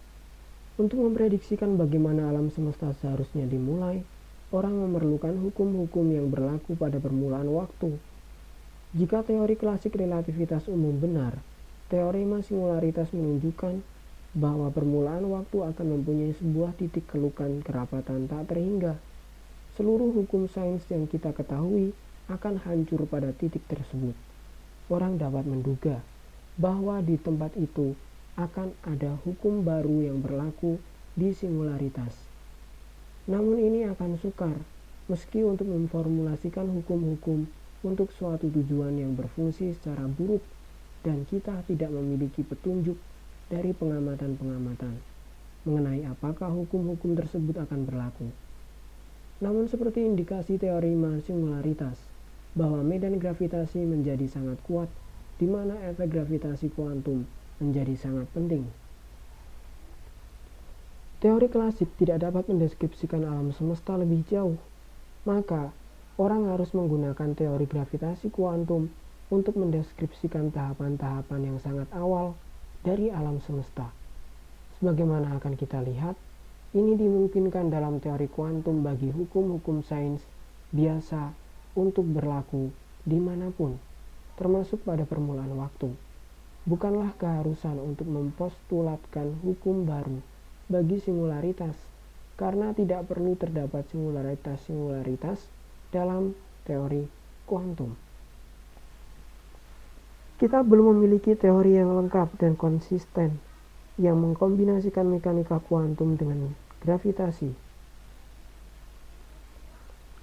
S1: Untuk memprediksikan bagaimana alam semesta seharusnya dimulai, orang memerlukan hukum-hukum yang berlaku pada permulaan waktu. Jika teori klasik relativitas umum benar, teorema singularitas menunjukkan bahwa permulaan waktu akan mempunyai sebuah titik kelukan kerapatan tak terhingga. Seluruh hukum sains yang kita ketahui akan hancur pada titik tersebut. Orang dapat menduga bahwa di tempat itu akan ada hukum baru yang berlaku di singularitas. Namun ini akan sukar, meski untuk memformulasikan hukum-hukum untuk suatu tujuan yang berfungsi secara buruk dan kita tidak memiliki petunjuk dari pengamatan-pengamatan mengenai apakah hukum-hukum tersebut akan berlaku. Namun seperti indikasi teori singularitas, bahwa medan gravitasi menjadi sangat kuat, di mana efek gravitasi kuantum menjadi sangat penting. Teori klasik tidak dapat mendeskripsikan alam semesta lebih jauh, maka orang harus menggunakan teori gravitasi kuantum untuk mendeskripsikan tahapan-tahapan yang sangat awal dari alam semesta. Sebagaimana akan kita lihat, ini dimungkinkan dalam teori kuantum bagi hukum-hukum sains biasa untuk berlaku dimanapun, termasuk pada permulaan waktu. Bukanlah keharusan untuk mempostulatkan hukum baru bagi singularitas, karena tidak perlu terdapat singularitas-singularitas dalam teori kuantum. Kita belum memiliki teori yang lengkap dan konsisten yang mengkombinasikan mekanika kuantum dengan gravitasi.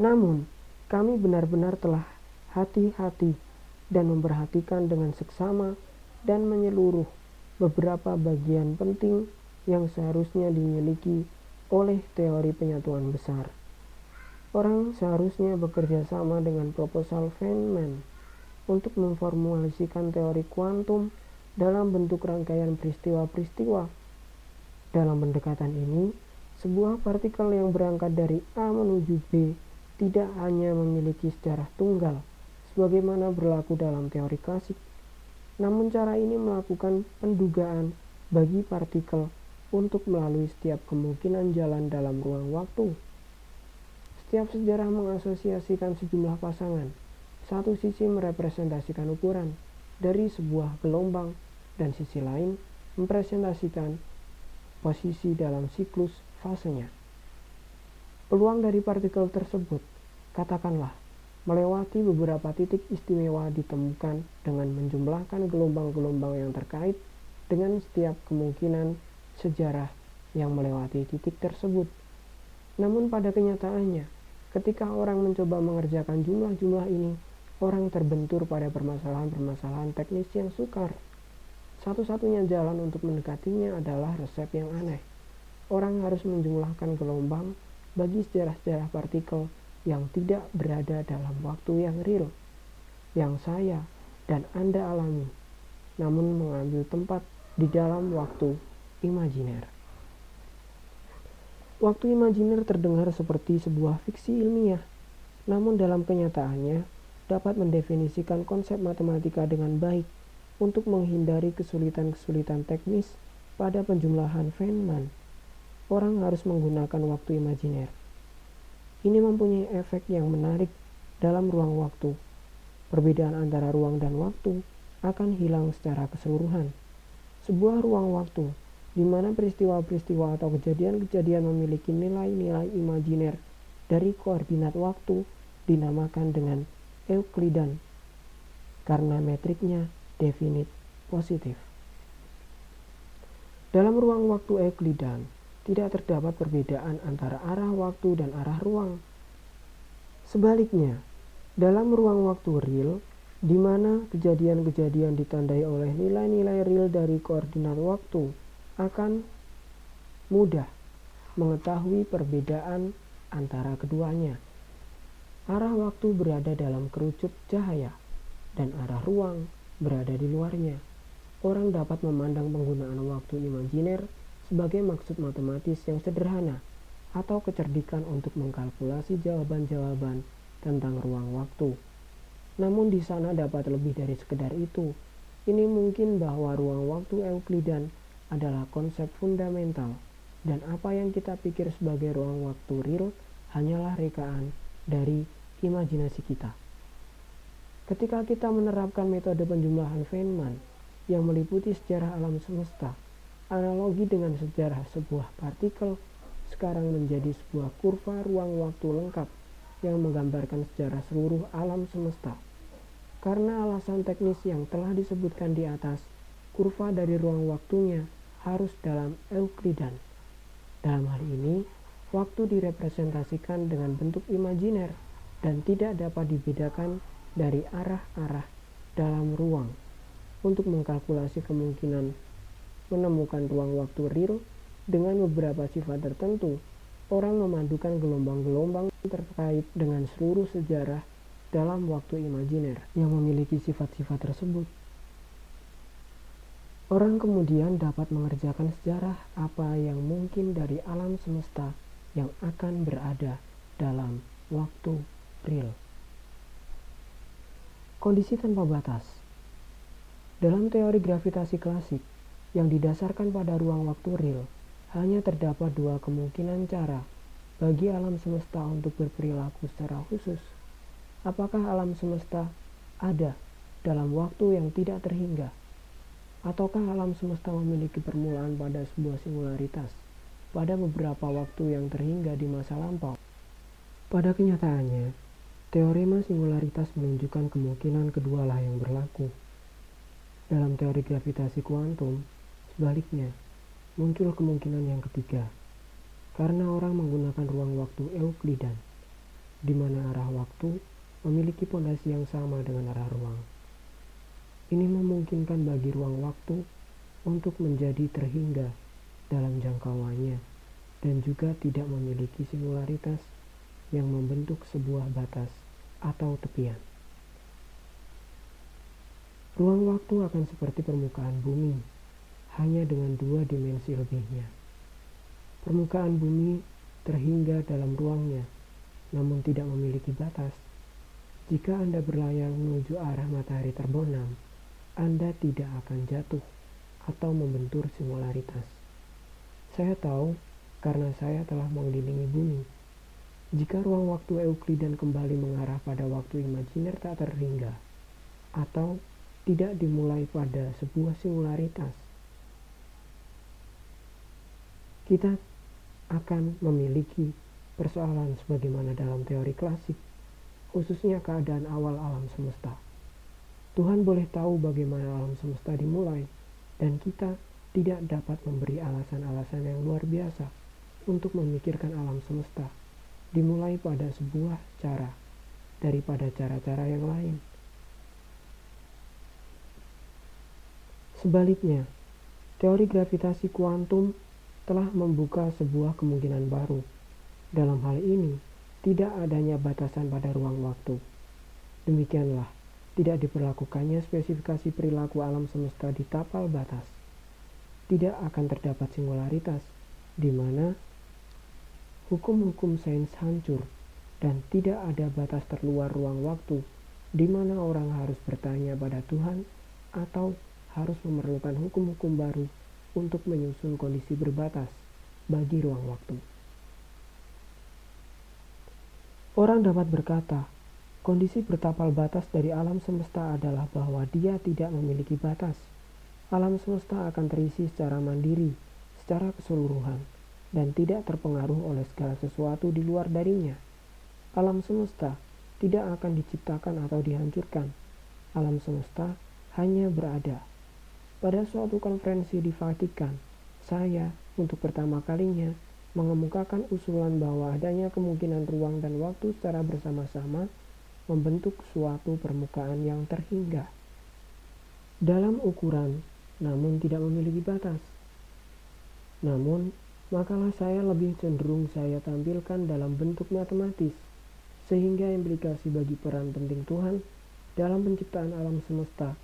S1: Namun, kami benar-benar telah hati-hati dan memperhatikan dengan seksama dan menyeluruh beberapa bagian penting yang seharusnya dimiliki oleh teori penyatuan besar. Orang seharusnya bekerja sama dengan proposal Feynman untuk memformulasikan teori kuantum dalam bentuk rangkaian peristiwa-peristiwa. Dalam pendekatan ini, sebuah partikel yang berangkat dari A menuju B tidak hanya memiliki sejarah tunggal, sebagaimana berlaku dalam teori klasik. Namun cara ini melakukan pendugaan bagi partikel untuk melalui setiap kemungkinan jalan dalam ruang waktu. Setiap sejarah mengasosiasikan sejumlah pasangan. Satu sisi merepresentasikan ukuran dari sebuah gelombang dan sisi lain mempresentasikan posisi dalam siklus fasenya. Peluang dari partikel tersebut, katakanlah, melewati beberapa titik istimewa ditemukan dengan menjumlahkan gelombang-gelombang yang terkait dengan setiap kemungkinan sejarah yang melewati titik tersebut. Namun pada kenyataannya, ketika orang mencoba mengerjakan jumlah-jumlah ini, orang terbentur pada permasalahan-permasalahan teknis yang sukar. Satu-satunya jalan untuk mendekatinya adalah resep yang aneh. Orang harus menjumlahkan gelombang bagi sejarah-sejarah partikel yang tidak berada dalam waktu yang real, yang saya dan Anda alami, namun mengambil tempat di dalam waktu imajiner. Waktu imajiner terdengar seperti sebuah fiksi ilmiah, namun dalam kenyataannya dapat mendefinisikan konsep matematika dengan baik untuk menghindari kesulitan-kesulitan teknis pada penjumlahan Feynman. Orang harus menggunakan waktu imajiner. Ini mempunyai efek yang menarik dalam ruang waktu. Perbedaan antara ruang dan waktu akan hilang secara keseluruhan. Sebuah ruang waktu di mana peristiwa-peristiwa atau kejadian-kejadian memiliki nilai-nilai imajiner dari koordinat waktu dinamakan dengan Euklidan karena metriknya definit positif. Dalam ruang waktu Euklidan tidak terdapat perbedaan antara arah waktu dan arah ruang. Sebaliknya, dalam ruang waktu real, di mana kejadian-kejadian ditandai oleh nilai-nilai real dari koordinat waktu, akan mudah mengetahui perbedaan antara keduanya. Arah waktu berada dalam kerucut cahaya, dan arah ruang berada di luarnya. Orang dapat memandang penggunaan waktu imajiner sebagai maksud matematis yang sederhana, atau kecerdikan untuk mengkalkulasi jawaban-jawaban tentang ruang waktu. Namun di sana dapat lebih dari sekedar itu. Ini mungkin bahwa ruang waktu Euklidan adalah konsep fundamental, dan apa yang kita pikir sebagai ruang waktu real hanyalah rekaan dari imajinasi kita. Ketika kita menerapkan metode penjumlahan Feynman yang meliputi sejarah alam semesta, analogi dengan sejarah sebuah partikel sekarang menjadi sebuah kurva ruang waktu lengkap yang menggambarkan sejarah seluruh alam semesta. Karena alasan teknis yang telah disebutkan di atas, kurva dari ruang waktunya harus dalam Euklidan. Dalam hal ini, waktu direpresentasikan dengan bentuk imajiner dan tidak dapat dibedakan dari arah-arah dalam ruang. Untuk mengkalkulasi kemungkinan menemukan ruang waktu real dengan beberapa sifat tertentu, orang memadukan gelombang-gelombang terkait dengan seluruh sejarah dalam waktu imajiner yang memiliki sifat-sifat tersebut. Orang kemudian dapat mengerjakan sejarah apa yang mungkin dari alam semesta yang akan berada dalam waktu real. Kondisi tanpa batas. Dalam teori gravitasi klasik yang didasarkan pada ruang waktu real, hanya terdapat dua kemungkinan cara bagi alam semesta untuk berperilaku secara khusus. Apakah alam semesta ada dalam waktu yang tidak terhingga? Ataukah alam semesta memiliki permulaan pada sebuah singularitas pada beberapa waktu yang terhingga di masa lampau? Pada kenyataannya, teorema singularitas menunjukkan kemungkinan kedualah yang berlaku. Dalam teori gravitasi kuantum, sebaliknya, muncul kemungkinan yang ketiga, karena orang menggunakan ruang waktu Euklidan, di mana arah waktu memiliki pondasi yang sama dengan arah ruang. Ini memungkinkan bagi ruang waktu untuk menjadi terhingga dalam jangkauannya dan juga tidak memiliki singularitas yang membentuk sebuah batas atau tepian. Ruang waktu akan seperti permukaan bumi, hanya dengan dua dimensi lebihnya. Permukaan bumi terhingga dalam ruangnya, namun tidak memiliki batas. Jika Anda berlayar menuju arah matahari terbenam, Anda tidak akan jatuh atau membentur singularitas. Saya tahu karena saya telah mengelilingi bumi. Jika ruang waktu Euklidan kembali mengarah pada waktu imajiner tak terhingga, atau tidak dimulai pada sebuah singularitas, kita akan memiliki persoalan sebagaimana dalam teori klasik, khususnya keadaan awal alam semesta. Tuhan boleh tahu bagaimana alam semesta dimulai, dan kita tidak dapat memberi alasan-alasan yang luar biasa untuk memikirkan alam semesta dimulai pada sebuah cara daripada cara-cara yang lain. Sebaliknya, teori gravitasi kuantum telah membuka sebuah kemungkinan baru. Dalam hal ini, tidak adanya batasan pada ruang waktu. Demikianlah, tidak diberlakukannya spesifikasi perilaku alam semesta di tapal batas. Tidak akan terdapat singularitas, di mana hukum-hukum sains hancur, dan tidak ada batas terluar ruang waktu, di mana orang harus bertanya pada Tuhan, atau harus memerlukan hukum-hukum baru untuk menyusun kondisi berbatas bagi ruang waktu. Orang dapat berkata, kondisi bertapal batas dari alam semesta adalah bahwa dia tidak memiliki batas. Alam semesta akan terisi secara mandiri, secara keseluruhan, dan tidak terpengaruh oleh segala sesuatu di luar darinya. Alam semesta tidak akan diciptakan atau dihancurkan. Alam semesta hanya berada. Pada suatu konferensi di Vatikan, saya untuk pertama kalinya mengemukakan usulan bahwa adanya kemungkinan ruang dan waktu secara bersama-sama membentuk suatu permukaan yang terhingga dalam ukuran, namun tidak memiliki batas. Namun, makalah saya lebih cenderung saya tampilkan dalam bentuk matematis, sehingga implikasi bagi peran penting Tuhan dalam penciptaan alam semesta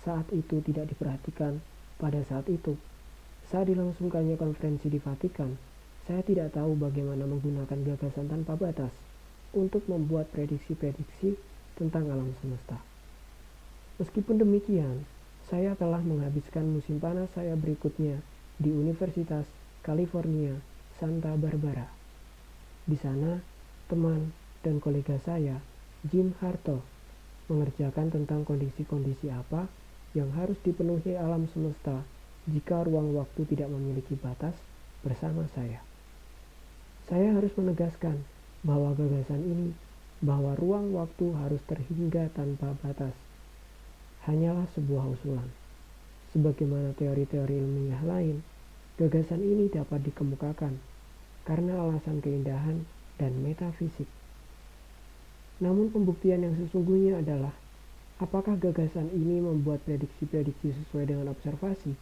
S1: saat itu tidak diperhatikan pada saat itu. Saat dilangsungkannya konferensi di Vatikan, saya tidak tahu bagaimana menggunakan gagasan tanpa batas untuk membuat prediksi-prediksi tentang alam semesta. Meskipun demikian, saya telah menghabiskan musim panas saya berikutnya di Universitas California, Santa Barbara. Di sana, teman dan kolega saya, Jim Harto, mengerjakan tentang kondisi-kondisi apa yang harus dipenuhi alam semesta jika ruang waktu tidak memiliki batas bersama saya. Saya harus menegaskan bahwa gagasan ini, bahwa ruang waktu harus terhingga tanpa batas, hanyalah sebuah usulan. Sebagaimana teori-teori ilmiah lain, gagasan ini dapat dikemukakan karena alasan keindahan dan metafisik. Namun pembuktian yang sesungguhnya adalah apakah gagasan ini membuat prediksi-prediksi sesuai dengan observasi?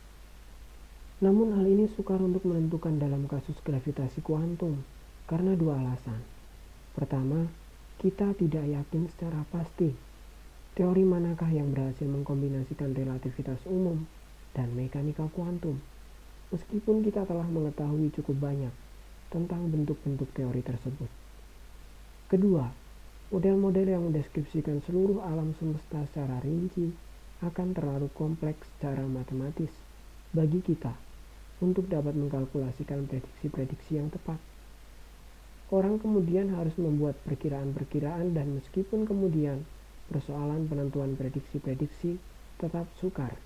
S1: Namun hal ini sukar untuk menentukan dalam kasus gravitasi kuantum karena dua alasan. Pertama, kita tidak yakin secara pasti teori manakah yang berhasil mengkombinasikan relativitas umum dan mekanika kuantum, meskipun kita telah mengetahui cukup banyak tentang bentuk-bentuk teori tersebut. Kedua, model-model yang mendeskripsikan seluruh alam semesta secara rinci akan terlalu kompleks secara matematis bagi kita untuk dapat mengkalkulasikan prediksi-prediksi yang tepat. Orang kemudian harus membuat perkiraan-perkiraan dan meskipun kemudian persoalan penentuan prediksi-prediksi tetap sukar.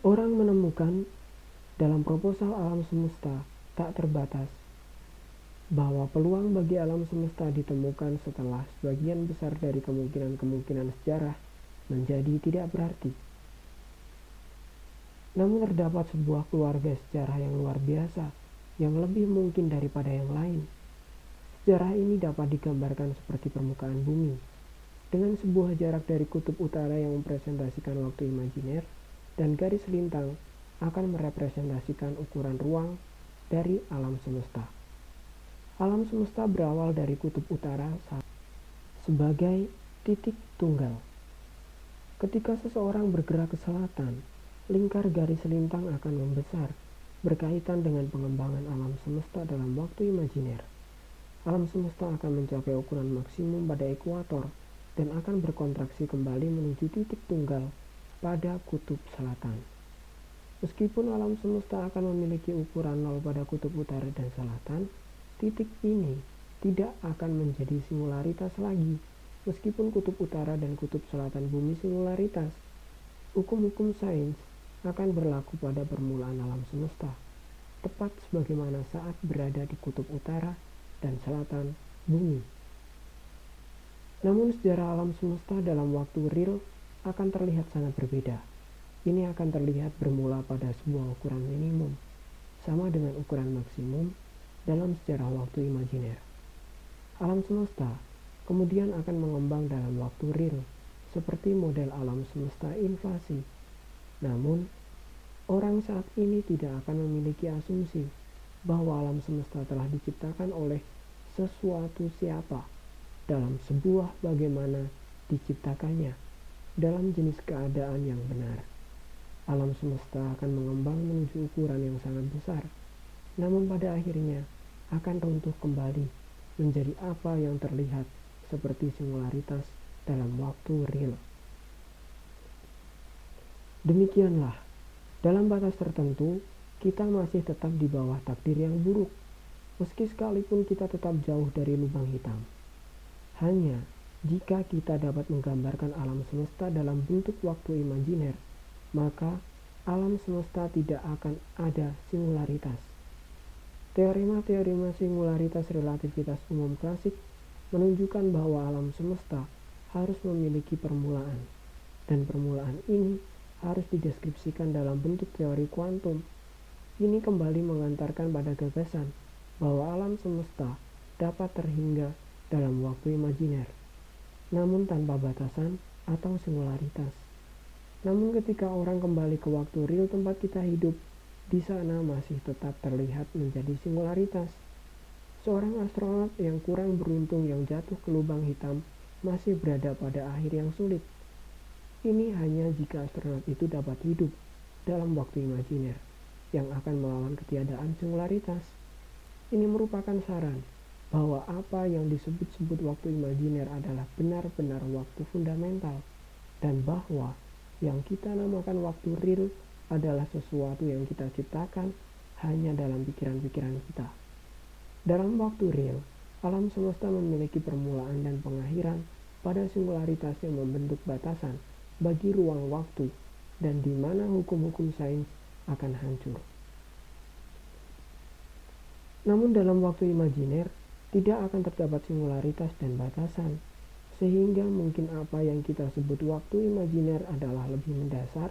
S1: Orang menemukan dalam proposal alam semesta tak terbatas bahwa peluang bagi alam semesta ditemukan setelah sebagian besar dari kemungkinan-kemungkinan sejarah menjadi tidak berarti. Namun terdapat sebuah keluarga sejarah yang luar biasa yang lebih mungkin daripada yang lain. Sejarah ini dapat digambarkan seperti permukaan bumi dengan sebuah jarak dari kutub utara yang mempresentasikan waktu imajiner dan garis lintang akan merepresentasikan ukuran ruang dari alam semesta. Alam semesta berawal dari kutub utara sebagai titik tunggal. Ketika seseorang bergerak ke selatan, lingkar garis lintang akan membesar berkaitan dengan pengembangan alam semesta dalam waktu imajiner. Alam semesta akan mencapai ukuran maksimum pada ekuator dan akan berkontraksi kembali menuju titik tunggal pada kutub selatan. Meskipun alam semesta akan memiliki ukuran 0 pada kutub utara dan selatan, titik ini tidak akan menjadi singularitas lagi. Meskipun kutub utara dan kutub selatan bumi singularitas, hukum-hukum sains akan berlaku pada permulaan alam semesta, tepat sebagaimana saat berada di kutub utara dan selatan bumi. Namun sejarah alam semesta dalam waktu real akan terlihat sangat berbeda. Ini akan terlihat bermula pada sebuah ukuran minimum, sama dengan ukuran maksimum dalam sejarah waktu imajiner. Alam semesta kemudian akan mengembang dalam waktu real, seperti model alam semesta inflasi. Namun, orang saat ini tidak akan memiliki asumsi bahwa alam semesta telah diciptakan oleh sesuatu siapa dalam sebuah bagaimana diciptakannya dalam jenis keadaan yang benar. Alam semesta akan mengembang menuju ukuran yang sangat besar, namun pada akhirnya akan runtuh kembali menjadi apa yang terlihat seperti singularitas dalam waktu real. Demikianlah, dalam batas tertentu, kita masih tetap di bawah takdir yang buruk, meski sekalipun kita tetap jauh dari lubang hitam. Hanya jika kita dapat menggambarkan alam semesta dalam bentuk waktu imajiner, maka alam semesta tidak akan ada singularitas. Teorema-teorema singularitas relativitas umum klasik menunjukkan bahwa alam semesta harus memiliki permulaan, dan permulaan ini harus dideskripsikan dalam bentuk teori kuantum. Ini kembali mengantarkan pada gagasan bahwa alam semesta dapat terhingga dalam waktu imajiner, namun tanpa batasan atau singularitas. Namun ketika orang kembali ke waktu real tempat kita hidup, di sana masih tetap terlihat menjadi singularitas. Seorang astronot yang kurang beruntung yang jatuh ke lubang hitam masih berada pada akhir yang sulit. Ini hanya jika astronot itu dapat hidup dalam waktu imajiner yang akan melawan ketiadaan singularitas. Ini merupakan saran bahwa apa yang disebut-sebut waktu imajiner adalah benar-benar waktu fundamental, dan bahwa yang kita namakan waktu real adalah sesuatu yang kita ciptakan hanya dalam pikiran-pikiran kita. Dalam waktu real, alam semesta memiliki permulaan dan pengakhiran pada singularitas yang membentuk batasan bagi ruang waktu dan di mana hukum-hukum sains akan hancur. Namun dalam waktu imajiner tidak akan terdapat singularitas dan batasan. Sehingga mungkin apa yang kita sebut waktu imajiner adalah lebih mendasar,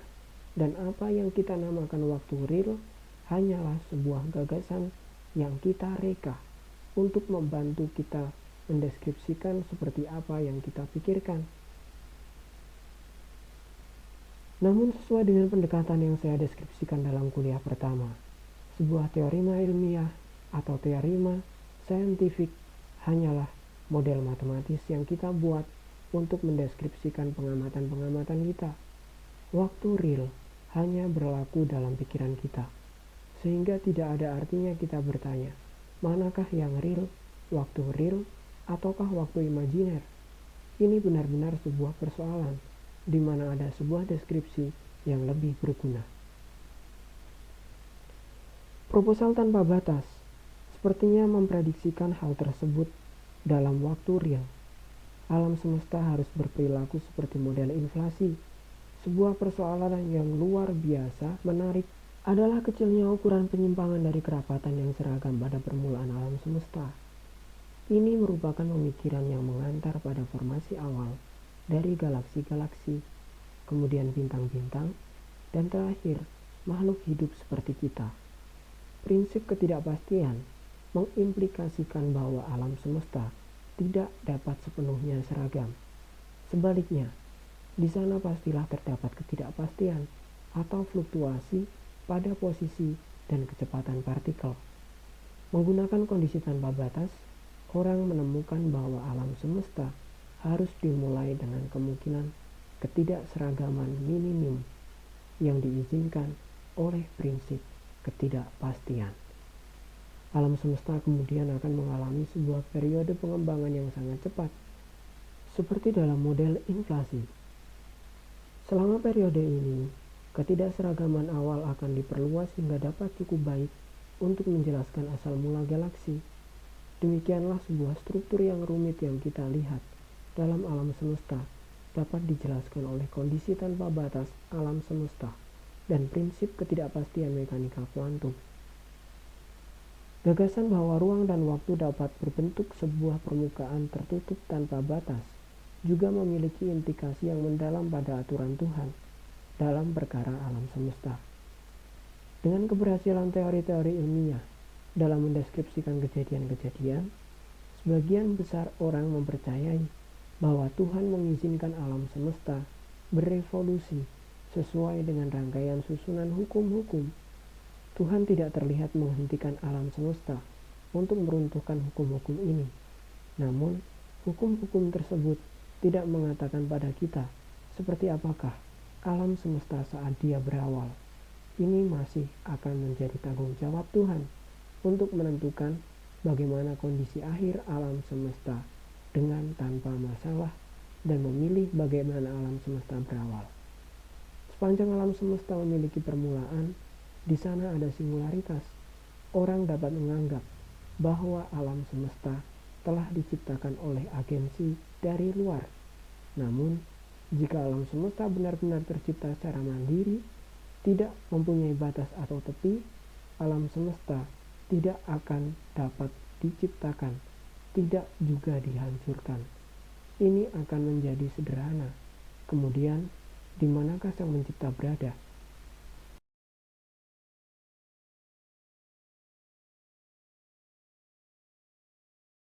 S1: dan apa yang kita namakan waktu real hanyalah sebuah gagasan yang kita reka untuk membantu kita mendeskripsikan seperti apa yang kita pikirkan. Namun sesuai dengan pendekatan yang saya deskripsikan dalam kuliah pertama, sebuah teorema ilmiah atau teorema saintifik hanyalah model matematis yang kita buat untuk mendeskripsikan pengamatan-pengamatan kita. Waktu real hanya berlaku dalam pikiran kita, sehingga tidak ada artinya kita bertanya, manakah yang real, waktu real, ataukah waktu imajiner? Ini benar-benar sebuah persoalan, di mana ada sebuah deskripsi yang lebih berguna. Proposal tanpa batas sepertinya memprediksikan hal tersebut dalam waktu real. Alam semesta harus berperilaku seperti model inflasi. Sebuah persoalan yang luar biasa menarik adalah kecilnya ukuran penyimpangan dari kerapatan yang seragam pada permulaan alam semesta. Ini merupakan pemikiran yang mengantar pada formasi awal dari galaksi-galaksi, kemudian bintang-bintang, dan terakhir makhluk hidup seperti kita. Prinsip ketidakpastian mengimplikasikan bahwa alam semesta tidak dapat sepenuhnya seragam. Sebaliknya, di sana pastilah terdapat ketidakpastian atau fluktuasi pada posisi dan kecepatan partikel. Menggunakan kondisi tanpa batas, orang menemukan bahwa alam semesta harus dimulai dengan kemungkinan ketidakseragaman minimum yang diizinkan oleh prinsip ketidakpastian. Alam semesta kemudian akan mengalami sebuah periode pengembangan yang sangat cepat, seperti dalam model inflasi. Selama periode ini, ketidakseragaman awal akan diperluas hingga dapat cukup baik untuk menjelaskan asal mula galaksi. Demikianlah sebuah struktur yang rumit yang kita lihat dalam alam semesta dapat dijelaskan oleh kondisi tanpa batas alam semesta dan prinsip ketidakpastian mekanika kuantum. Gagasan bahwa ruang dan waktu dapat berbentuk sebuah permukaan tertutup tanpa batas juga memiliki implikasi yang mendalam pada aturan Tuhan dalam perkara alam semesta. Dengan keberhasilan teori-teori ilmiah dalam mendeskripsikan kejadian-kejadian, sebagian besar orang mempercayai bahwa Tuhan mengizinkan alam semesta berevolusi sesuai dengan rangkaian susunan hukum-hukum. Tuhan tidak terlihat menghentikan alam semesta untuk meruntuhkan hukum-hukum ini. Namun, hukum-hukum tersebut tidak mengatakan pada kita seperti apakah alam semesta saat dia berawal. Ini masih akan menjadi tanggung jawab Tuhan untuk menentukan bagaimana kondisi akhir alam semesta dengan tanpa masalah dan memilih bagaimana alam semesta berawal. Sepanjang alam semesta memiliki permulaan, di sana ada singularitas. Orang dapat menganggap bahwa alam semesta telah diciptakan oleh agensi dari luar. Namun, jika alam semesta benar-benar tercipta secara mandiri, tidak mempunyai batas atau tepi, alam semesta tidak akan dapat diciptakan, tidak juga dihancurkan. Ini akan menjadi sederhana. Kemudian, di manakah sang pencipta berada?